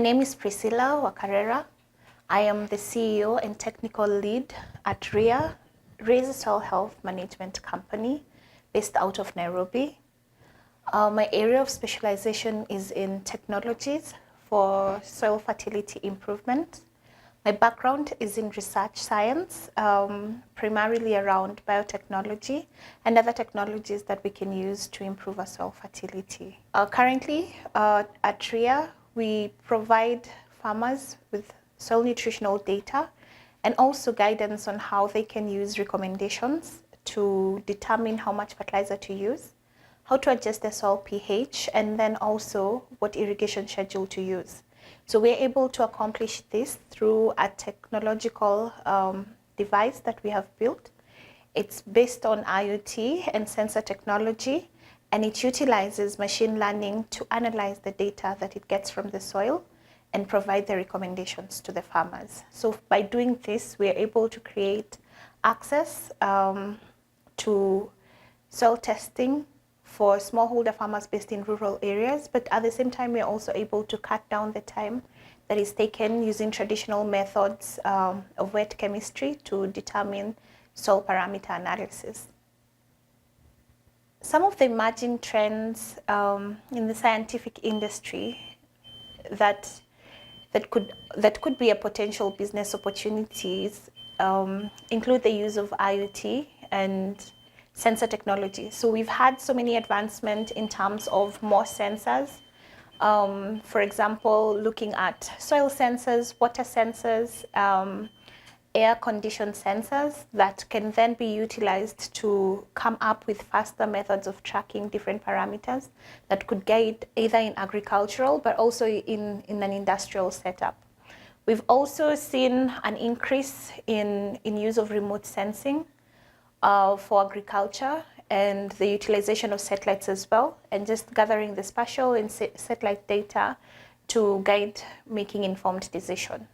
name is Priscilla Wakarera. I am the CEO and technical lead at RIA, Raise Soil Health Management Company, based out of Nairobi. My area of specialization is in technologies for soil fertility improvement. My background is in research science, primarily around biotechnology and other technologies that we can use to improve our soil fertility. Currently, at RIA, we provide farmers with soil nutritional data and also guidance on how they can use recommendations to determine how much fertilizer to use, how to adjust the soil pH, and then also what irrigation schedule to use. So we're able to accomplish this through a technological device that we have built. It's based on IoT and sensor technology, and it utilizes machine learning to analyze the data that it gets from the soil and provide the recommendations to the farmers. So by doing this, we're able to create access to soil testing for smallholder farmers based in rural areas, but at the same time, we're also able to cut down the time that is taken using traditional methods of wet chemistry to determine soil parameter analysis. Some of the emerging trends in the scientific industry that could be a potential business opportunities include the use of IoT and sensor technology. So we've had so many advancements in terms of more sensors. For example, looking at soil sensors, water sensors, air condition sensors that can then be utilized to come up with faster methods of tracking different parameters that could guide either in agricultural but also in an industrial setup. We've also seen an increase in use of remote sensing for agriculture and the utilization of satellites as well, and just gathering the spatial and satellite data to guide making informed decisions.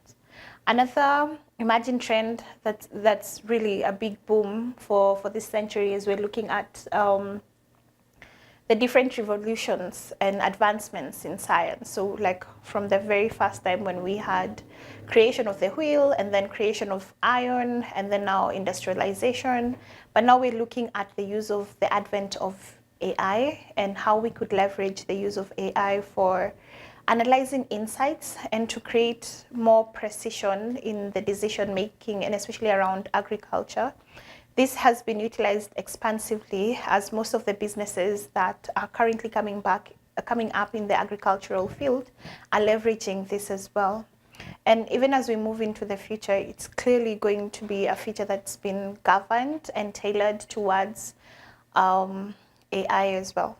Another emerging trend that's really a big boom for this century is we're looking at the different revolutions and advancements in science. So like from the very first time when we had creation of the wheel and then creation of iron and then now industrialization, but now we're looking at the use of the advent of AI and how we could leverage the use of AI for analyzing insights and to create more precision in the decision making, and especially around agriculture. This has been utilized expansively as most of the businesses that are currently coming up in the agricultural field are leveraging this as well. And even as we move into the future, it's clearly going to be a feature that's been governed and tailored towards AI as well.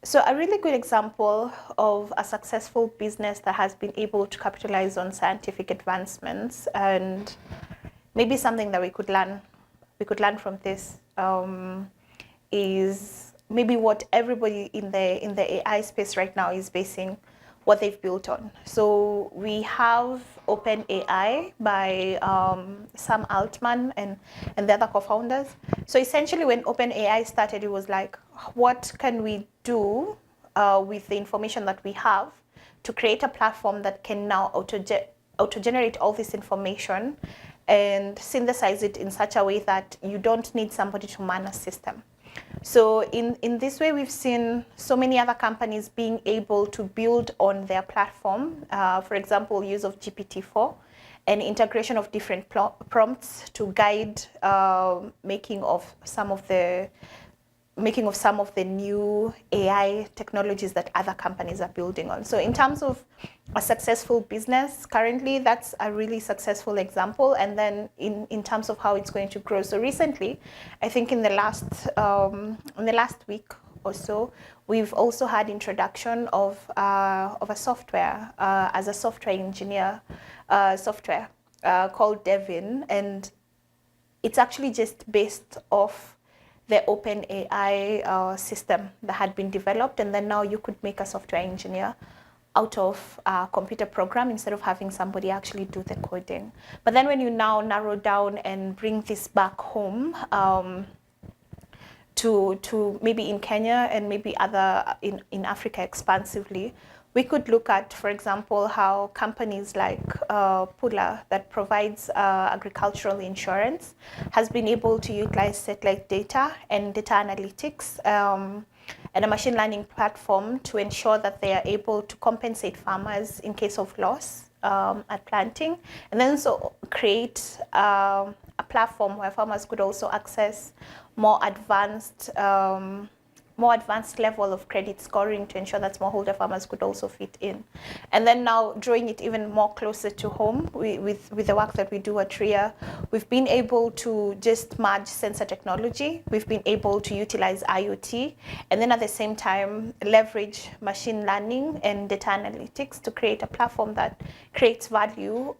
So a really good example of a successful business that has been able to capitalize on scientific advancements, and maybe something that we could learn from this is maybe what everybody in the AI space right now is basing what they've built on. So we have OpenAI by Sam Altman and the other co-founders. So essentially when OpenAI started, it was like, what can we do with the information that we have to create a platform that can now auto-generate all this information and synthesize it in such a way that you don't need somebody to man a system. So in this way, we've seen so many other companies being able to build on their platform, for example, use of GPT-4 and integration of different prompts to guide making of some of the new AI technologies that other companies are building on. So in terms of a successful business, currently that's a really successful example. And then in terms of how it's going to grow. So recently, I think in the last week or so, we've also had introduction of a software as a software engineer software called Devin, and it's actually just based off the OpenAI system that had been developed, and then now you could make a software engineer out of a computer program instead of having somebody actually do the coding. But then when you now narrow down and bring this back home to maybe in Kenya and maybe other in Africa expansively, we could look at, for example, how companies like Pula, that provides agricultural insurance, has been able to utilize satellite data and data analytics and a machine learning platform to ensure that they are able to compensate farmers in case of loss at planting, and then also create a platform where farmers could also access more advanced level of credit scoring to ensure that smallholder farmers could also fit in. And then now drawing it even more closer to home with the work that we do at RIA, we've been able to just merge sensor technology, we've been able to utilize IoT, and then at the same time leverage machine learning and data analytics to create a platform that creates value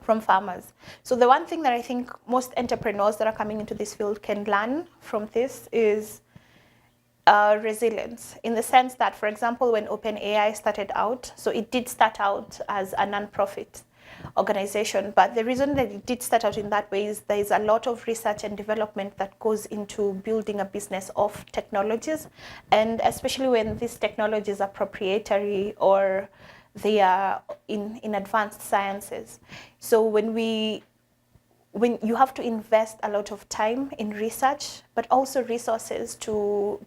from farmers. So the one thing that I think most entrepreneurs that are coming into this field can learn from this is resilience, in the sense that, for example, when OpenAI started out, so it did start out as a non-profit organization, but the reason that it did start out in that way is there is a lot of research and development that goes into building a business of technologies, and especially when these technologies are proprietary or they are in advanced sciences. So when you have to invest a lot of time in research, but also resources to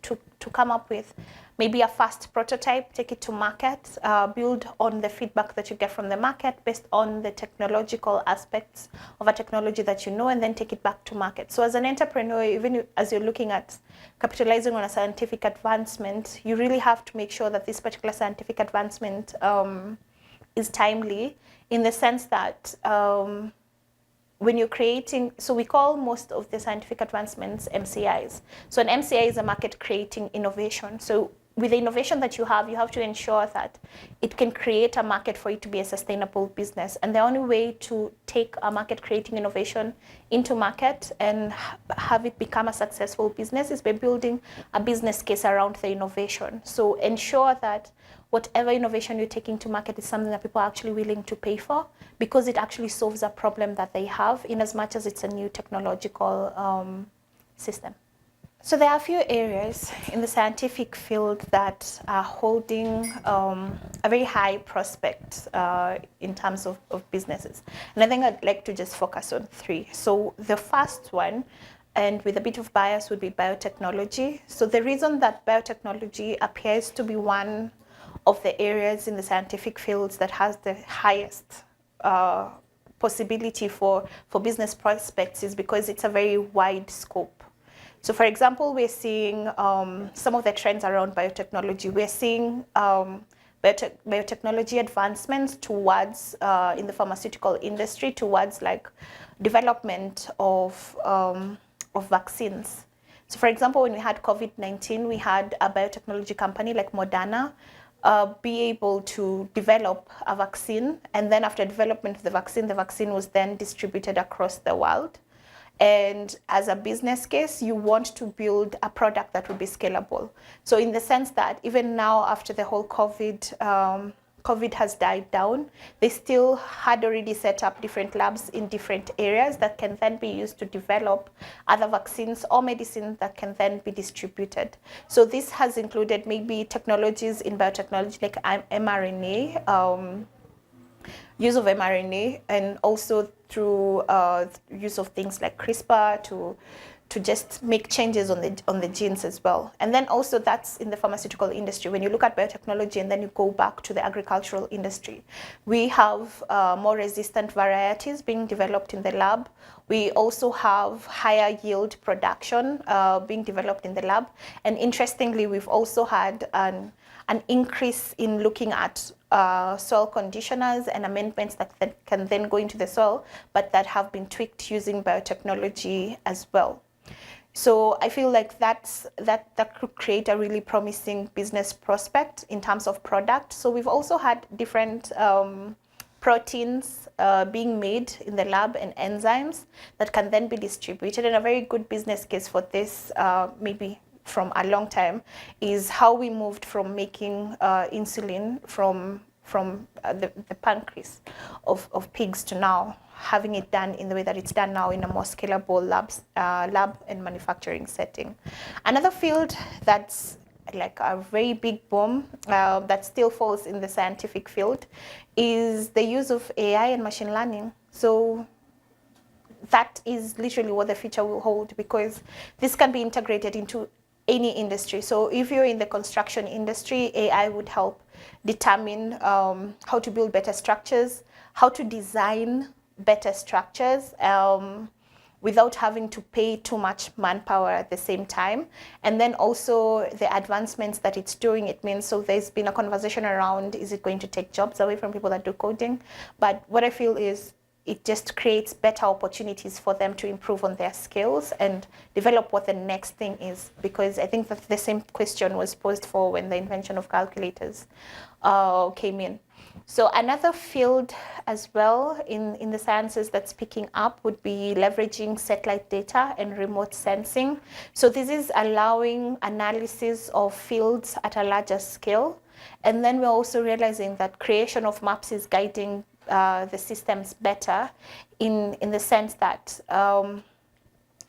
come up with maybe a fast prototype, take it to market, build on the feedback that you get from the market based on the technological aspects of a technology that you know, and then take it back to market. So as an entrepreneur, even as you're looking at capitalizing on a scientific advancement, you really have to make sure that this particular scientific advancement is timely, in the sense that when you're creating, so we call most of the scientific advancements MCIs. So an MCI is a market creating innovation. So with the innovation that you have to ensure that it can create a market for it to be a sustainable business. And the only way to take a market creating innovation into market and have it become a successful business is by building a business case around the innovation. So ensure that whatever innovation you're taking to market is something that people are actually willing to pay for, because it actually solves a problem that they have, in as much as it's a new technological system. So there are a few areas in the scientific field that are holding a very high prospect in terms of businesses. And I think I'd like to just focus on three. So the first one, and with a bit of bias, would be biotechnology. So the reason that biotechnology appears to be one of the areas in the scientific fields that has the highest possibility for business prospects is because it's a very wide scope. So for example, we're seeing some of the trends around biotechnology. We're seeing biotechnology advancements towards, in the pharmaceutical industry, towards like development of vaccines. So for example, when we had COVID-19, we had a biotechnology company like Moderna be able to develop a vaccine, and then after development of the vaccine was then distributed across the world. And as a business case, you want to build a product that will be scalable. So in the sense that even now, after the whole COVID has died down, they still had already set up different labs in different areas that can then be used to develop other vaccines or medicines that can then be distributed. So this has included maybe technologies in biotechnology like mRNA, use of mRNA, and also through use of things like CRISPR to just make changes on the genes as well. And then also that's in the pharmaceutical industry. When you look at biotechnology and then you go back to the agricultural industry, we have more resistant varieties being developed in the lab. We also have higher yield production being developed in the lab. And interestingly, we've also had an increase in looking at soil conditioners and amendments that can then go into the soil, but that have been tweaked using biotechnology as well. So I feel like that could create a really promising business prospect in terms of product. So we've also had different proteins being made in the lab and enzymes that can then be distributed. And a very good business case for this, maybe from a long time, is how we moved from making insulin from the pancreas of pigs to now having it done in the way that it's done now in a more scalable lab and manufacturing setting. Another field that's like a very big boom that still falls in the scientific field is the use of AI and machine learning. So that is literally what the future will hold, because this can be integrated into any industry. So if you're in the construction industry, AI would help determine how to build better structures, how to design better structures without having to pay too much manpower at the same time. And then also the advancements that it's doing, it means, so there's been a conversation around, is it going to take jobs away from people that do coding? But what I feel is it just creates better opportunities for them to improve on their skills and develop what the next thing is. Because I think that the same question was posed for when the invention of calculators came in. So another field as well in the sciences that's picking up would be leveraging satellite data and remote sensing. So this is allowing analysis of fields at a larger scale. And then we're also realizing that creation of maps is guiding the systems better in the sense that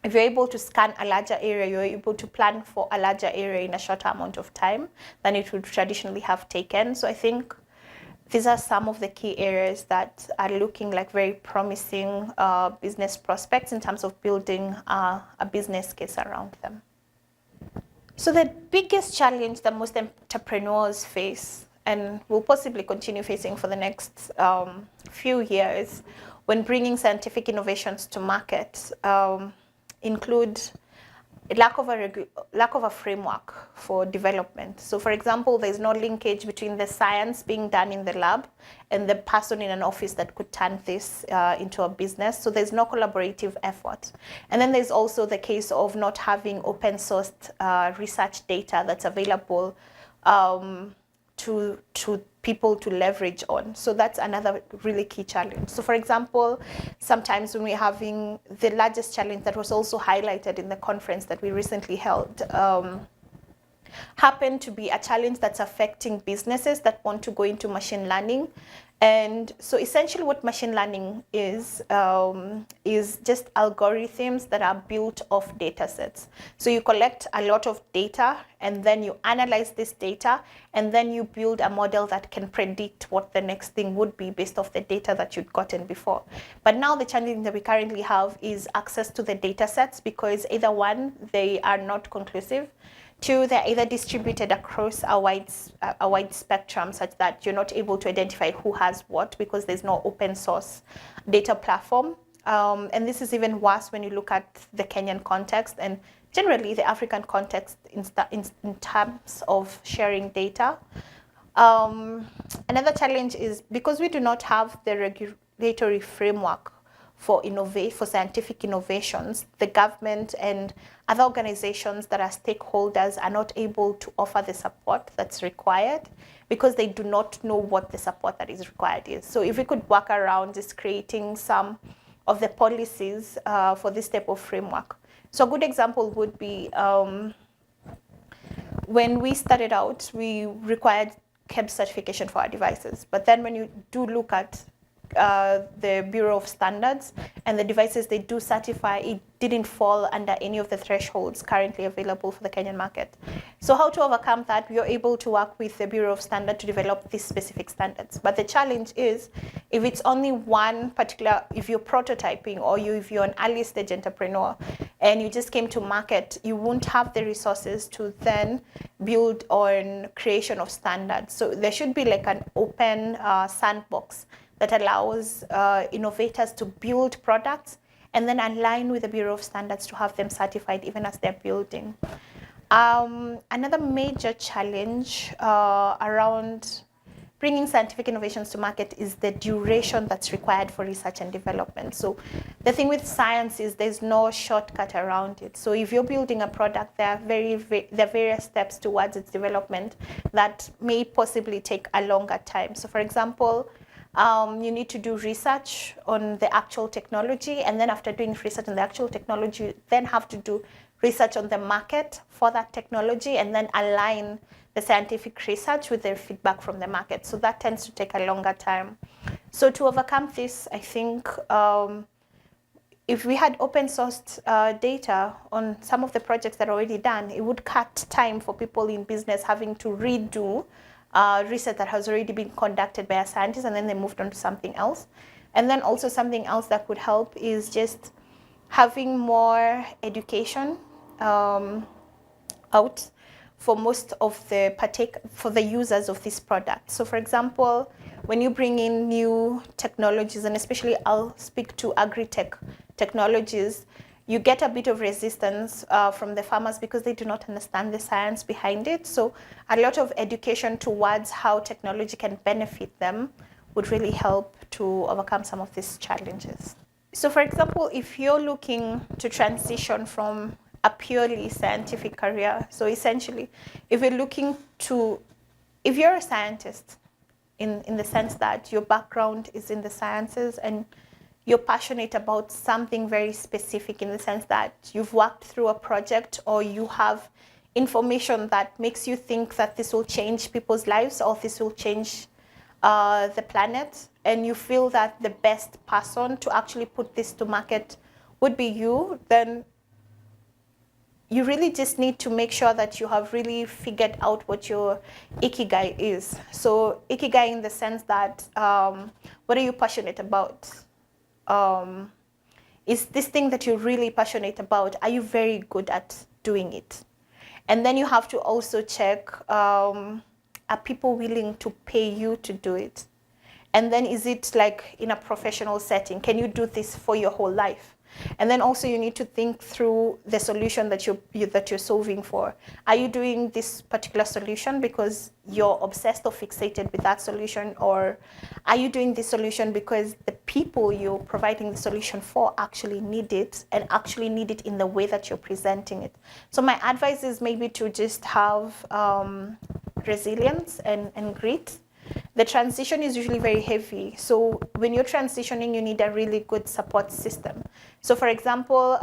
if you're able to scan a larger area, you're able to plan for a larger area in a shorter amount of time than it would traditionally have taken. So I think these are some of the key areas that are looking like very promising business prospects in terms of building a business case around them. So the biggest challenge that most entrepreneurs face, and will possibly continue facing for the next few years when bringing scientific innovations to market, include lack of a framework for development. So for example, there's no linkage between the science being done in the lab and the person in an office that could turn this into a business. So there's no collaborative effort. And then there's also the case of not having open sourced research data that's available to people to leverage on. So that's another really key challenge. So for example, sometimes when we're having the largest challenge that was also highlighted in the conference that we recently held, happened to be a challenge that's affecting businesses that want to go into machine learning. And so essentially what machine learning is just algorithms that are built off data sets. So you collect a lot of data and then you analyze this data and then you build a model that can predict what the next thing would be based off the data that you'd gotten before. But now the challenge that we currently have is access to the data sets, because either one, they are not conclusive. Two, they're either distributed across a wide spectrum such that you're not able to identify who has what because there's no open source data platform. And this is even worse when you look at the Kenyan context and generally the African context in terms of sharing data. Another challenge is because we do not have the regulatory framework for scientific innovations, the government and other organizations that are stakeholders are not able to offer the support that's required because they do not know what the support that is required is. So if we could work around just creating some of the policies for this type of framework. So a good example would be when we started out, we required KEBS certification for our devices. But then when you do look at the Bureau of Standards and the devices they do certify, it didn't fall under any of the thresholds currently available for the Kenyan market. So how to overcome that? We are able to work with the Bureau of Standards to develop these specific standards. But the challenge is, if it's only one particular, if you're prototyping or if you're an early stage entrepreneur and you just came to market, you won't have the resources to then build on creation of standards. So there should be like an open sandbox that allows innovators to build products and then align with the Bureau of Standards to have them certified even as they're building. Another major challenge around bringing scientific innovations to market is the duration that's required for research and development. So the thing with science is there's no shortcut around it. So if you're building a product, there are various steps towards its development that may possibly take a longer time. So for example, you need to do research on the actual technology, and then after doing research on the actual technology, you then have to do research on the market for that technology and then align the scientific research with the feedback from the market. So that tends to take a longer time. So to overcome this, I think if we had open sourced data on some of the projects that are already done, it would cut time for people in business having to redo research that has already been conducted by a scientist, and then they moved on to something else. And then also something else that could help is just having more education out for most of for the users of this product. So for example, when you bring in new technologies, and especially I'll speak to agri-tech technologies, you get a bit of resistance from the farmers because they do not understand the science behind it. So a lot of education towards how technology can benefit them would really help to overcome some of these challenges. So for example, if you're looking to transition from a purely scientific career, so essentially, if you're a scientist in the sense that your background is in the sciences and you're passionate about something very specific in the sense that you've worked through a project or you have information that makes you think that this will change people's lives or this will change the planet, and you feel that the best person to actually put this to market would be you, then you really just need to make sure that you have really figured out what your ikigai is. So ikigai in the sense that what are you passionate about? Is this thing that you're really passionate about, are you very good at doing it? And then you have to also check, are people willing to pay you to do it? And then is it like in a professional setting? Can you do this for your whole life? And then also you need to think through the solution that you're solving for. Are you doing this particular solution because you're obsessed or fixated with that solution? Or are you doing this solution because the people you're providing the solution for actually need it and actually need it in the way that you're presenting it? So my advice is maybe to just have resilience and grit. The transition is usually very heavy. So when you're transitioning, you need a really good support system. So for example,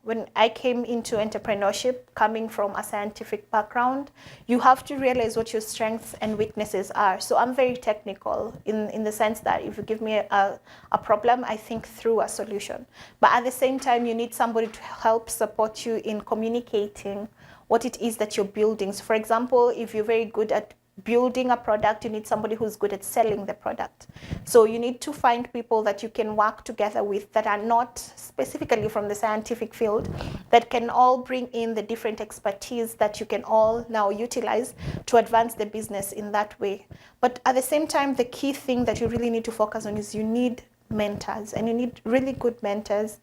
when I came into entrepreneurship, coming from a scientific background, you have to realize what your strengths and weaknesses are. So I'm very technical in the sense that if you give me a problem, I think through a solution. But at the same time, you need somebody to help support you in communicating what it is that you're building. So for example, if you're very good at building a product, you need somebody who's good at selling the product. So you need to find people that you can work together with that are not specifically from the scientific field, that can all bring in the different expertise that you can all now utilize to advance the business in that way. But at the same time, the key thing that you really need to focus on is you need mentors, and you need really good mentors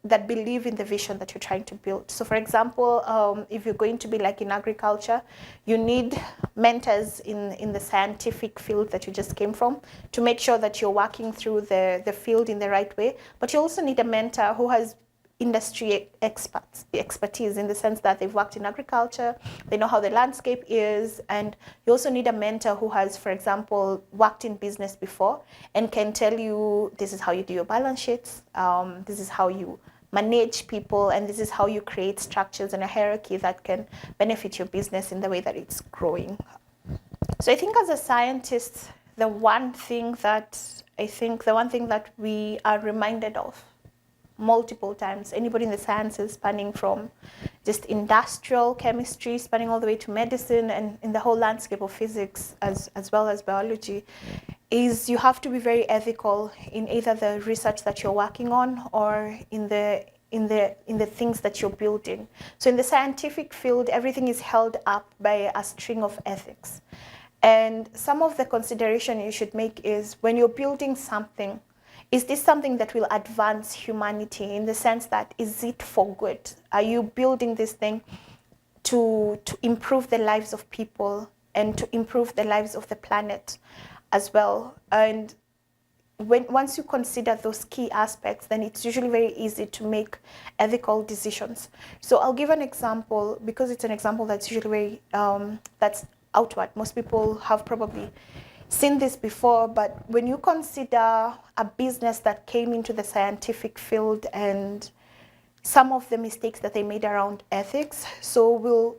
that believe in the vision that you're trying to build. So for example, if you're going to be like in agriculture, you need mentors in the scientific field that you just came from to make sure that you're working through the field in the right way. But you also need a mentor who has industry expertise in the sense that they've worked in agriculture, they know how the landscape is, and you also need a mentor who has, for example, worked in business before and can tell you this is how you do your balance sheets, this is how you manage people, and this is how you create structures and a hierarchy that can benefit your business in the way that it's growing. So I think as a scientist, the one thing that we are reminded of multiple times, anybody in the sciences, spanning from just industrial chemistry, spanning all the way to medicine and in the whole landscape of physics as well as biology, is you have to be very ethical in either the research that you're working on or in the things that you're building. So in the scientific field, everything is held up by a string of ethics. And some of the consideration you should make is when you're building something, is this something that will advance humanity in the sense that, is it for good? Are you building this thing to improve the lives of people and to improve the lives of the planet as well? And once you consider those key aspects, then it's usually very easy to make ethical decisions. So I'll give an example, because it's an example that's usually very, that's outward. Most people have probably seen this before, but when you consider a business that came into the scientific field and some of the mistakes that they made around ethics, so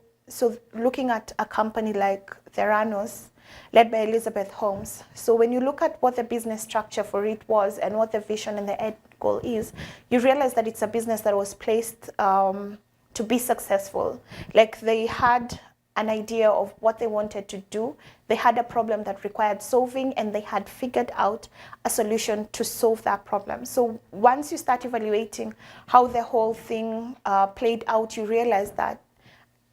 looking at a company like Theranos, led by Elizabeth Holmes. So when you look at what the business structure for it was and what the vision and the goal is, you realize that it's a business that was placed to be successful. Like they had an idea of what they wanted to do. They had a problem that required solving, and they had figured out a solution to solve that problem. So once you start evaluating how the whole thing played out, you realize that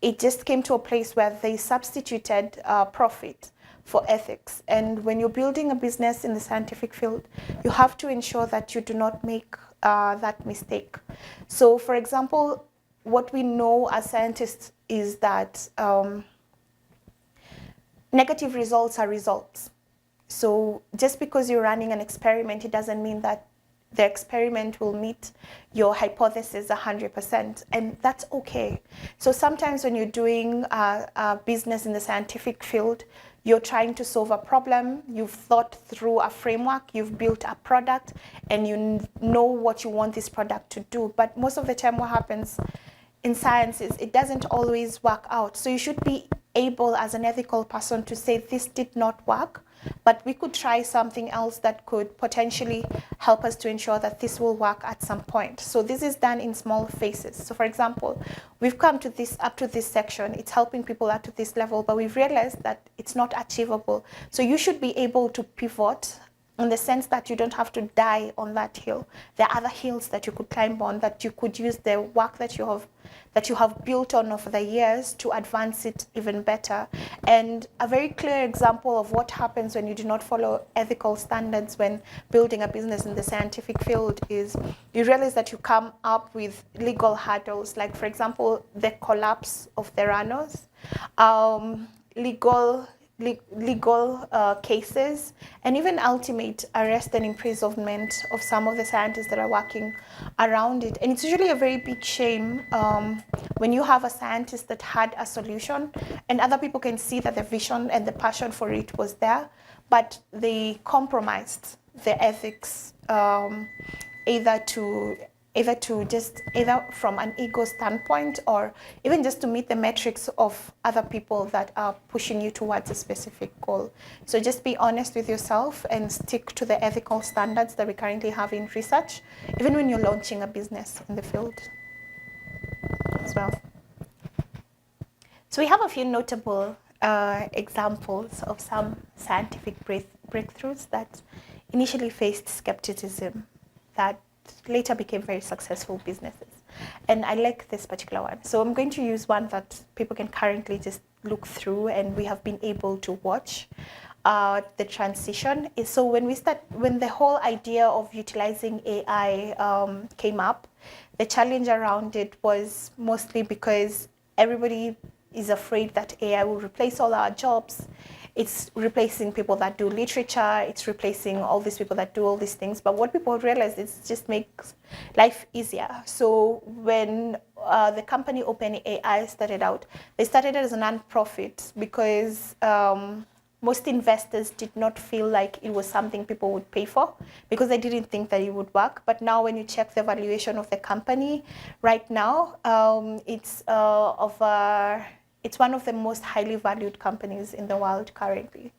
it just came to a place where they substituted profit for ethics. And when you're building a business in the scientific field, you have to ensure that you do not make that mistake. So for example, what we know as scientists is that negative results are results. So just because you're running an experiment, it doesn't mean that the experiment will meet your hypothesis 100%, and that's okay. So sometimes when you're doing a business in the scientific field, you're trying to solve a problem, you've thought through a framework, you've built a product, and you know what you want this product to do. But most of the time what happens in science is it doesn't always work out. So you should be able as an ethical person to say this did not work, but we could try something else that could potentially help us to ensure that this will work at some point. So this is done in small phases. So for example, we've come to this up to this section, it's helping people up to this level, but we've realized that it's not achievable. So you should be able to pivot in the sense that you don't have to die on that hill. There are other hills that you could climb on, that you could use the work that you have built on over the years to advance it even better. And a very clear example of what happens when you do not follow ethical standards when building a business in the scientific field is you realize that you come up with legal hurdles, like for example, the collapse of the Theranos, legal cases, and even ultimate arrest and imprisonment of some of the scientists that are working around it. And it's usually a very big shame when you have a scientist that had a solution and other people can see that the vision and the passion for it was there, but they compromised the ethics, either from an ego standpoint or even just to meet the metrics of other people that are pushing you towards a specific goal. So just be honest with yourself and stick to the ethical standards that we currently have in research, even when you're launching a business in the field as well. So we have a few notable examples of some scientific breakthroughs that initially faced skepticism that later became very successful businesses. And I like this particular one. So I'm going to use one that people can currently just look through and we have been able to watch the transition. So when the whole idea of utilizing AI came up, the challenge around it was mostly because everybody is afraid that AI will replace all our jobs. It's replacing people that do literature, it's replacing all these people that do all these things. But what people realize is it just makes life easier. So when the company OpenAI started out, they started as a non-profit because most investors did not feel like it was something people would pay for because they didn't think that it would work. But now when you check the valuation of the company right now, it's one of the most highly valued companies in the world currently.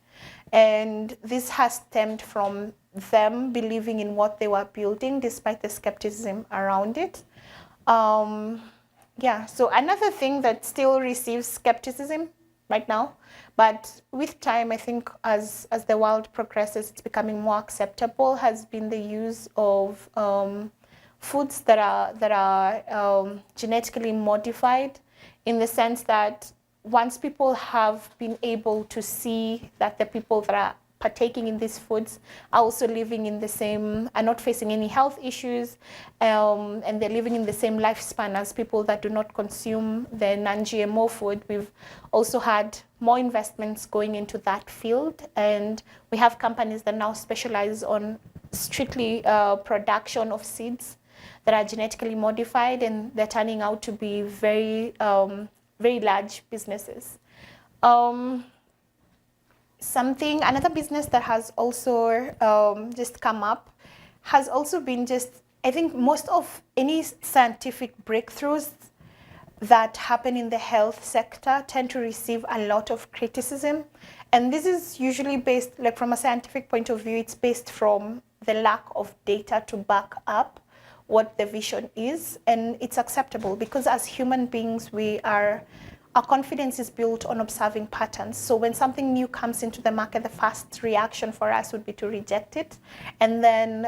And this has stemmed from them believing in what they were building despite the skepticism around it. So another thing that still receives skepticism right now, but with time, I think as the world progresses, it's becoming more acceptable, has been the use of foods that are genetically modified, in the sense that once people have been able to see that the people that are partaking in these foods are also living in the same, are not facing any health issues, and they're living in the same lifespan as people that do not consume the non-GMO food, we've also had more investments going into that field. And we have companies that now specialize on strictly production of seeds that are genetically modified, and they're turning out to be very large businesses. Another business that has also just come up has also been I think most of any scientific breakthroughs that happen in the health sector tend to receive a lot of criticism. And this is usually based, like from a scientific point of view, it's based from the lack of data to back up what the vision is. And it's acceptable because as human beings, our confidence is built on observing patterns. So when something new comes into the market, the first reaction for us would be to reject it and then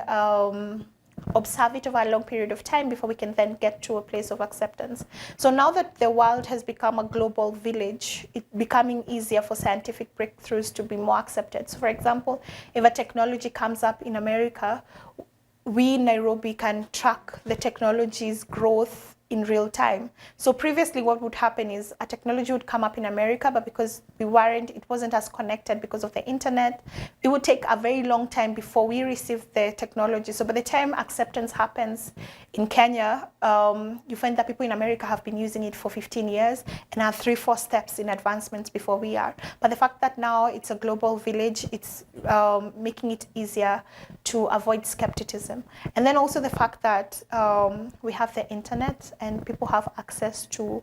observe it over a long period of time before we can then get to a place of acceptance. So now that the world has become a global village, it's becoming easier for scientific breakthroughs to be more accepted. So for example, if a technology comes up in America, we in Nairobi can track the technology's growth in real time. So previously what would happen is a technology would come up in America, but because it wasn't as connected because of the internet, it would take a very long time before we received the technology. So by the time acceptance happens in Kenya, you find that people in America have been using it for 15 years and are 3-4 steps in advancements before we are. But the fact that now it's a global village, it's making it easier to avoid skepticism. And then also the fact that we have the internet and people have access to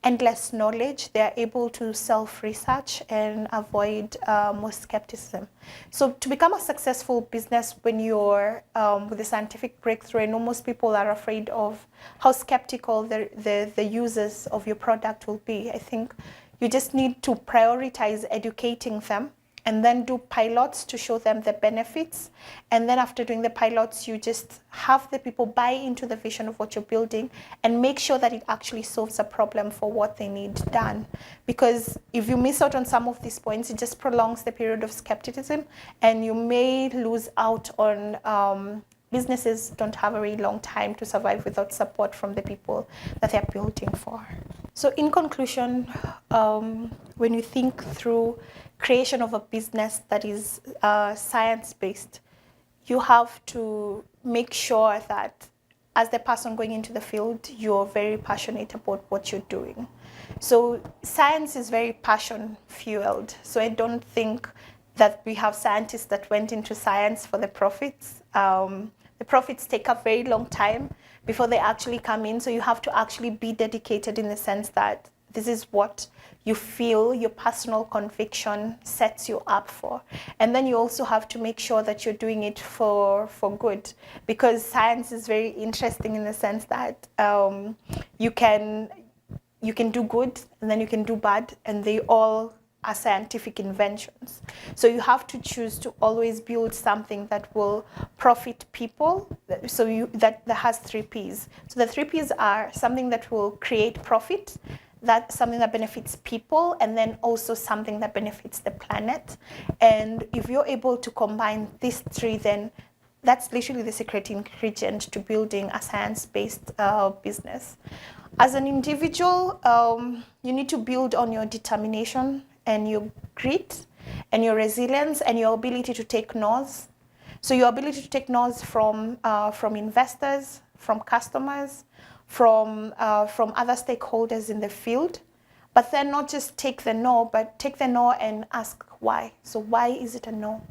endless knowledge, they're able to self-research and avoid more skepticism. So to become a successful business when you're with a scientific breakthrough, I know most people are afraid of how skeptical the users of your product will be. I think you just need to prioritize educating them and then do pilots to show them the benefits. And then after doing the pilots, you just have the people buy into the vision of what you're building and make sure that it actually solves a problem for what they need done. Because if you miss out on some of these points, it just prolongs the period of skepticism and you may lose out on businesses don't have a very long time to survive without support from the people that they're building for. So in conclusion, when you think through creation of a business that is science-based, you have to make sure that as the person going into the field, you're very passionate about what you're doing. So science is very passion-fueled. So I don't think that we have scientists that went into science for the profits. The profits take a very long time before they actually come in. So you have to actually be dedicated in the sense that this is what you feel your personal conviction sets you up for. And then you also have to make sure that you're doing it for good, because science is very interesting in the sense that you can do good and then you can do bad, and they all are scientific inventions. So you have to choose to always build something that will profit people. So that has 3 Ps. So the 3 Ps are something that will create profit, that's something that benefits people, and then also something that benefits the planet. And if you're able to combine these 3, then that's literally the secret ingredient to building a science-based business. As an individual, you need to build on your determination and your grit and your resilience and your ability to take no's. So your ability to take no's from investors, from customers, from other stakeholders in the field, but then not just take the no, but take the no and ask why. So why is it a no?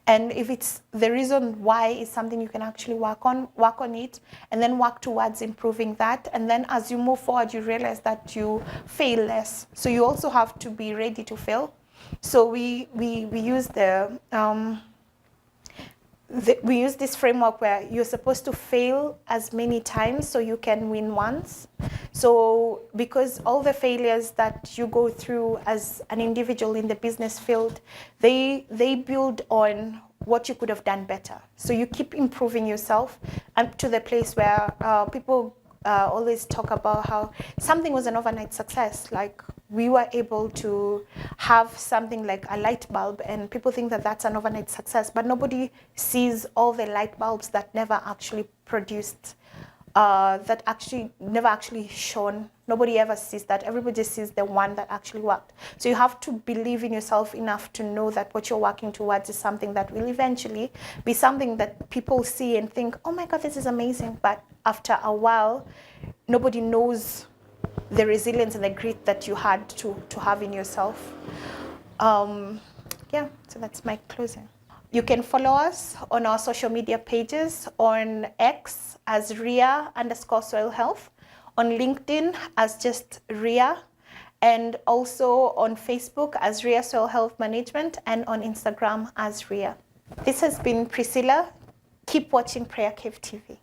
And if it's the reason why is something you can actually work on it, and then work towards improving that. And then as you move forward, you realize that you fail less. So you also have to be ready to fail. So we use we use this framework where you're supposed to fail as many times so you can win once. So because all the failures that you go through as an individual in the business field, they build on what you could have done better. So you keep improving yourself up to the place where people always talk about how something was an overnight success. Like we were able to have something like a light bulb, and people think that that's an overnight success, but nobody sees all the light bulbs that never actually produced, that actually never actually shone. Nobody ever sees that. Everybody sees the one that actually worked. So you have to believe in yourself enough to know that what you're working towards is something that will eventually be something that people see and think, oh my God, this is amazing. But after a while, nobody knows the resilience and the grit that you had to have in yourself. Yeah, so that's my closing. You can follow us on our social media pages, on X as Ria_Soil Health, on LinkedIn as just Ria, and also on Facebook as Ria Soil Health Management and on Instagram as Ria. This has been Priscilla. Keep watching Prayer Cave TV.